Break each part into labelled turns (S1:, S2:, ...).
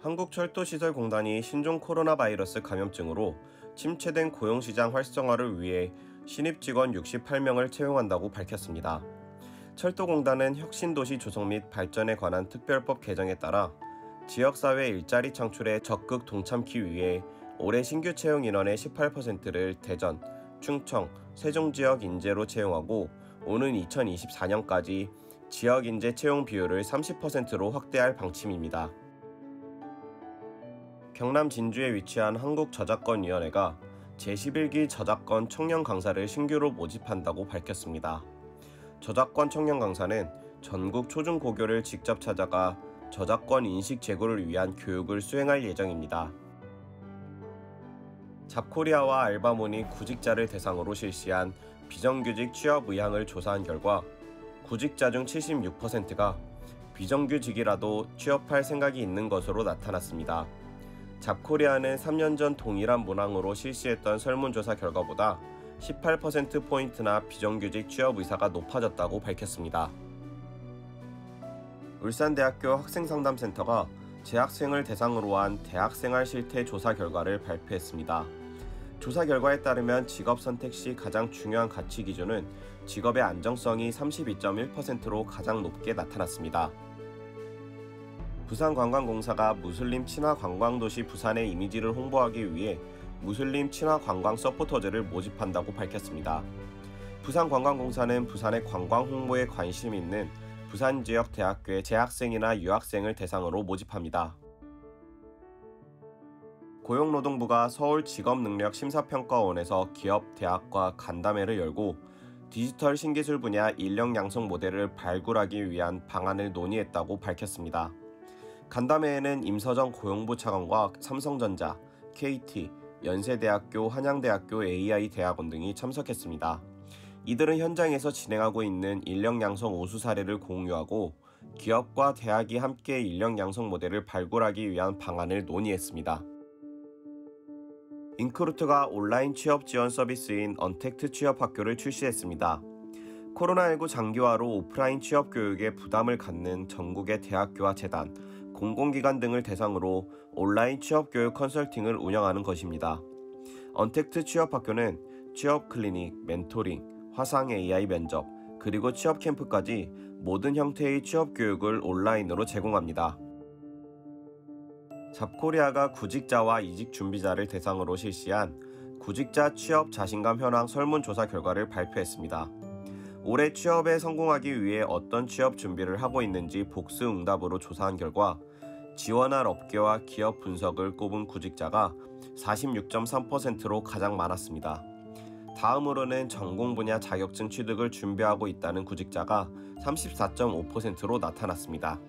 S1: 한국철도시설공단이 신종 코로나 바이러스 감염증으로 침체된 고용시장 활성화를 위해 신입 직원 68명을 채용한다고 밝혔습니다. 철도공단은 혁신도시 조성 및 발전에 관한 특별법 개정에 따라 지역사회 일자리 창출에 적극 동참하기 위해 올해 신규 채용 인원의 18%를 대전, 충청, 세종 지역 인재로 채용하고 오는 2024년까지 지역 인재 채용 비율을 30%로 확대할 방침입니다. 경남 진주에 위치한 한국저작권위원회가 제11기 저작권 청년 강사를 신규로 모집한다고 밝혔습니다. 저작권 청년 강사는 전국 초중고교를 직접 찾아가 저작권 인식 제고를 위한 교육을 수행할 예정입니다. 잡코리아와 알바몬이 구직자를 대상으로 실시한 비정규직 취업 의향을 조사한 결과 구직자 중 76%가 비정규직이라도 취업할 생각이 있는 것으로 나타났습니다. 잡코리아는 3년 전 동일한 문항으로 실시했던 설문조사 결과보다 18%포인트나 비정규직 취업 의사가 높아졌다고 밝혔습니다. 울산대학교 학생상담센터가 재학생을 대상으로 한 대학생활 실태 조사 결과를 발표했습니다. 조사 결과에 따르면 직업 선택 시 가장 중요한 가치 기준은 직업의 안정성이 32.1%로 가장 높게 나타났습니다. 부산관광공사가 무슬림 친화 관광도시 부산의 이미지를 홍보하기 위해 무슬림 친화 관광 서포터즈를 모집한다고 밝혔습니다. 부산관광공사는 부산의 관광 홍보에 관심 있는 부산 지역 대학교의 재학생이나 유학생을 대상으로 모집합니다. 고용노동부가 서울직업능력심사평가원에서 기업, 대학과 간담회를 열고 디지털 신기술 분야 인력 양성 모델을 발굴하기 위한 방안을 논의했다고 밝혔습니다. 간담회에는 임서정 고용부 차관과 삼성전자, KT, 연세대학교, 한양대학교 AI 대학원 등이 참석했습니다. 이들은 현장에서 진행하고 있는 인력 양성 우수 사례를 공유하고 기업과 대학이 함께 인력 양성 모델을 발굴하기 위한 방안을 논의했습니다. 인크루트가 온라인 취업 지원 서비스인 언택트 취업학교를 출시했습니다. 코로나19 장기화로 오프라인 취업 교육에 부담을 갖는 전국의 대학교와 재단, 공공기관 등을 대상으로 온라인 취업 교육 컨설팅을 운영하는 것입니다. 언택트 취업학교는 취업 클리닉, 멘토링, 화상 AI 면접, 그리고 취업 캠프까지 모든 형태의 취업 교육을 온라인으로 제공합니다. 잡코리아가 구직자와 이직 준비자를 대상으로 실시한 구직자 취업 자신감 현황 설문조사 결과를 발표했습니다. 올해 취업에 성공하기 위해 어떤 취업 준비를 하고 있는지 복수 응답으로 조사한 결과 지원할 업계와 기업 분석을 꼽은 구직자가 46.3%로 가장 많았습니다. 다음으로는 전공 분야 자격증 취득을 준비하고 있다는 구직자가 34.5%로 나타났습니다.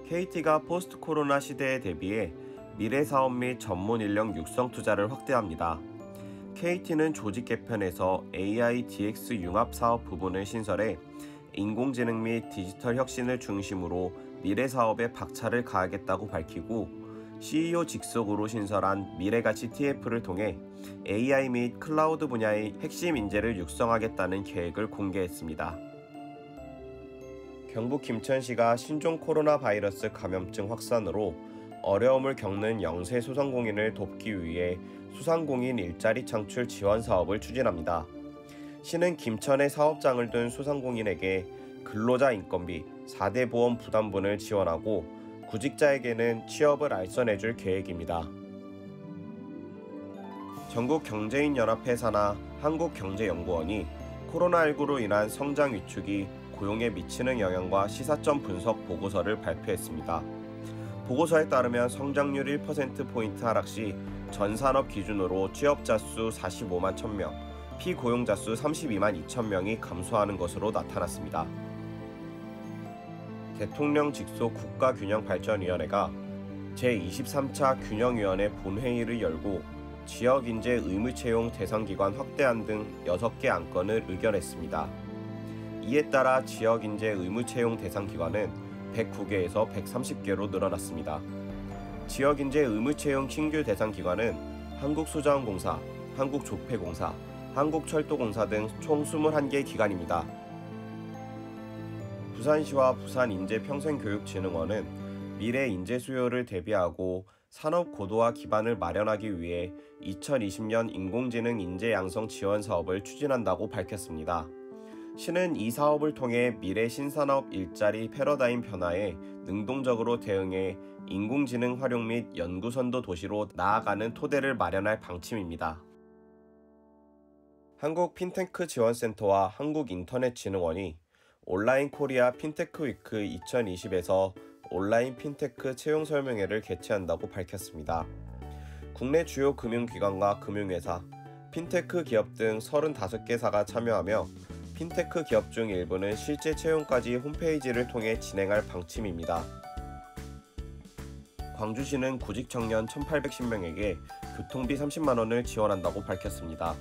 S1: KT가 포스트 코로나 시대에 대비해 미래 사업 및 전문 인력 육성 투자를 확대합니다. KT는 조직 개편에서 AI DX 융합 사업 부분을 신설해 인공지능 및 디지털 혁신을 중심으로 미래 사업에 박차를 가하겠다고 밝히고 CEO 직속으로 신설한 미래가치 TF를 통해 AI 및 클라우드 분야의 핵심 인재를 육성하겠다는 계획을 공개했습니다. 경북 김천시가 신종 코로나 바이러스 감염증 확산으로 어려움을 겪는 영세 소상공인을 돕기 위해 소상공인 일자리 창출 지원 사업을 추진합니다. 시는 김천에 사업장을 둔 소상공인에게 근로자 인건비, 4대 보험 부담분을 지원하고 구직자에게는 취업을 알선해줄 계획입니다. 전국경제인연합회 산하 한국경제연구원이 코로나19로 인한 성장 위축이 고용에 미치는 영향과 시사점 분석 보고서를 발표했습니다. 보고서에 따르면 성장률 1%포인트 하락 시 전 산업 기준으로 취업자 수 45만 1000명, 피고용자 수 32만 2000명이 감소하는 것으로 나타났습니다. 대통령 직속 국가균형발전위원회가 제23차 균형위원회 본회의를 열고 지역인재 의무채용 대상기관 확대안 등 6개 안건을 의결했습니다. 이에 따라 지역인재 의무채용 대상기관은 109개에서 130개로 늘어났습니다. 지역인재 의무채용 신규 대상기관은 한국수자원공사, 한국조폐공사, 한국철도공사 등 총 21개 기관입니다. 부산시와 부산인재평생교육진흥원은 미래 인재 수요를 대비하고 산업 고도화 기반을 마련하기 위해 2020년 인공지능 인재 양성 지원 사업을 추진한다고 밝혔습니다. 시는 이 사업을 통해 미래 신산업 일자리 패러다임 변화에 능동적으로 대응해 인공지능 활용 및 연구선도 도시로 나아가는 토대를 마련할 방침입니다. 한국핀테크지원센터와 한국인터넷진흥원이 온라인 코리아 핀테크 위크 2020에서 온라인 핀테크 채용 설명회를 개최한다고 밝혔습니다. 국내 주요 금융기관과 금융회사, 핀테크 기업 등 35개사가 참여하며 핀테크 기업 중 일부는 실제 채용까지 홈페이지를 통해 진행할 방침입니다. 광주시는 구직 청년 1,810명에게 교통비 30만 원을 지원한다고 밝혔습니다.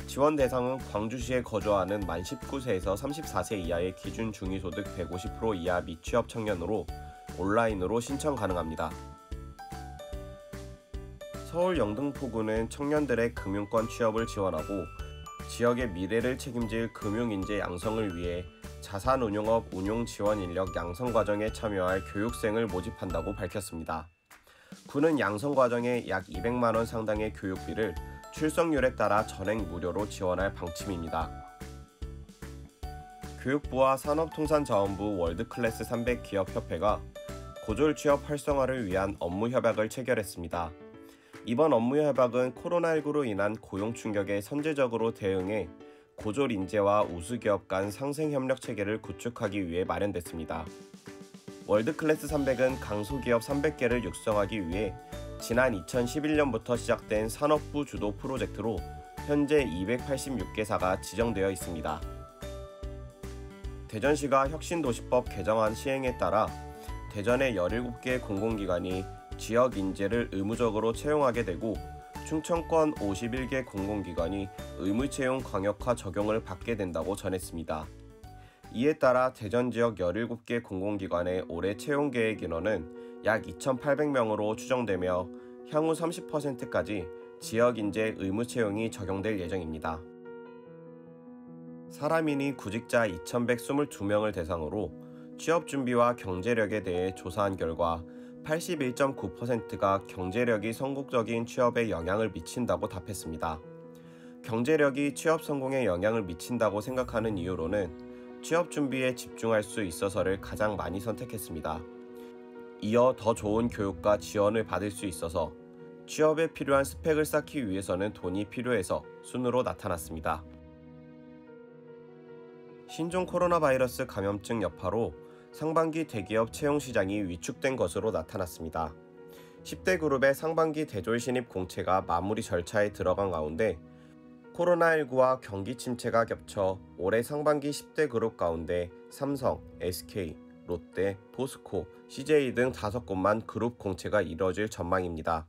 S1: 지원 대상은 광주시에 거주하는 만 19세에서 34세 이하의 기준 중위소득 150% 이하 미취업 청년으로 온라인으로 신청 가능합니다. 서울 영등포구는 청년들의 금융권 취업을 지원하고 지역의 미래를 책임질 금융인재 양성을 위해 자산운용업 운용 지원 인력 양성 과정에 참여할 교육생을 모집한다고 밝혔습니다. 구는 양성 과정에 약 200만 원 상당의 교육비를 출석률에 따라 전액 무료로 지원할 방침입니다. 교육부와 산업통상자원부 월드클래스 300 기업협회가 고졸 취업 활성화를 위한 업무 협약을 체결했습니다. 이번 업무 협약은 코로나19로 인한 고용 충격에 선제적으로 대응해 고졸 인재와 우수기업 간 상생 협력 체계를 구축하기 위해 마련됐습니다. 월드클래스 300은 강소기업 300개를 육성하기 위해 지난 2011년부터 시작된 산업부 주도 프로젝트로 현재 286개사가 지정되어 있습니다. 대전시가 혁신도시법 개정안 시행에 따라 대전의 17개 공공기관이 지역 인재를 의무적으로 채용하게 되고 충청권 51개 공공기관이 의무채용 강력화 적용을 받게 된다고 전했습니다. 이에 따라 대전 지역 17개 공공기관의 올해 채용 계획 인원은 약 2,800명으로 추정되며 향후 30%까지 지역 인재 의무 채용이 적용될 예정입니다. 사람인이 구직자 2,122명을 대상으로 취업 준비와 경제력에 대해 조사한 결과 81.9%가 경제력이 선국적인 취업에 영향을 미친다고 답했습니다. 경제력이 취업 성공에 영향을 미친다고 생각하는 이유로는 취업 준비에 집중할 수 있어서를 가장 많이 선택했습니다. 이어 더 좋은 교육과 지원을 받을 수 있어서, 취업에 필요한 스펙을 쌓기 위해서는 돈이 필요해서 순으로 나타났습니다. 신종 코로나 바이러스 감염증 여파로 상반기 대기업 채용 시장이 위축된 것으로 나타났습니다. 10대 그룹의 상반기 대졸 신입 공채가 마무리 절차에 들어간 가운데 코로나19와 경기 침체가 겹쳐 올해 상반기 10대 그룹 가운데 삼성, SK, 롯데, 포스코, CJ 등 5곳만 그룹 공채가 이뤄질 전망입니다.